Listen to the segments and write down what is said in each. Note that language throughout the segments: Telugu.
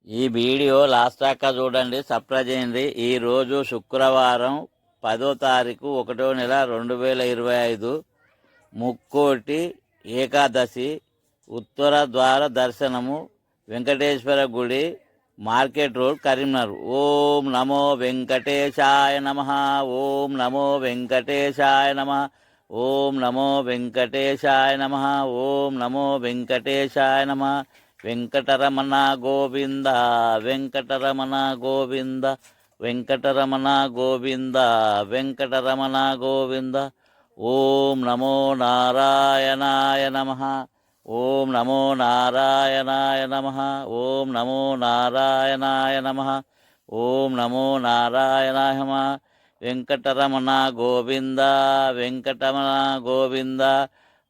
ఈ వీడియో లాస్ట్ దాకా చూడండి, సబ్స్క్రైబ్ చేయండి. ఈరోజు శుక్రవారం 10వ తారీఖు 1వ నెల 2025 ముక్కోటి ఏకాదశి. ఉత్తర ద్వార దర్శనము వెంకటేశ్వర గుడి, మార్కెట్ రోడ్, కరీంనగర్. ఓం నమో వెంకటేశాయ నమ. ఓం నమో వెంకటేశాయ నమ. ఓం నమో వెంకటేశాయ నమ. ఓం నమో వెంకటేశాయ నమ. వెంకటరమణ గోవింద, వెంకటరమణ గోవింద, వెంకటరమణ గోవింద, వెంకటరమణ గోవింద. ఓం నమో నారాయణాయ నమ. ఓం నమో నారాయణాయ నమ. ఓం నమో నారాయణాయ నమ. ఓం నమో నారాయణాయ నమ. వెంకటరమణ గోవింద, వెంకటరమణ గోవింద.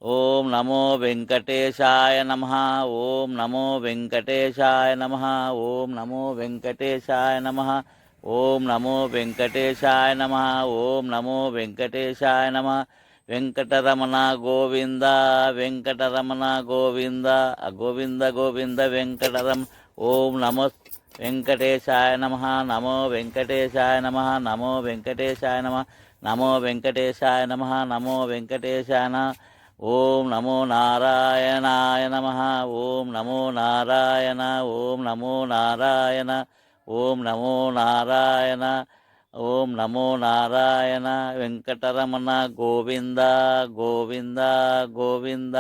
ఓం నమో వెంకటేశాయ నమ. ఓం నమో వెంకటేశాయ నమ. ఓం నమో వెంకటేశాయ నమ. ఓం నమో వెంకటేశాయ నమ. ఓం నమో వెంకటేశాయ నమ. వెంకటరమణ గోవింద, వెంకటరమణ గోవింద, గోవింద గోవింద వెంకటరమ. ఓం నమో వెంకటేశాయ నమ. నమో వెంకటేశాయ నమ. నమో వెంకటేశాయ నమ. నమో వెంకటేశాయ నమ. నమో వెంకటేశాయ నమ. ఓం నమో నారాయణాయ నమ. ఓం నమో నారాయణ. ఓం నమో నారాయణ. ఓం నమో నారాయణ. ఓం నమో నారాయణ. వెంకటరమణ గోవింద, గోవింద గోవింద,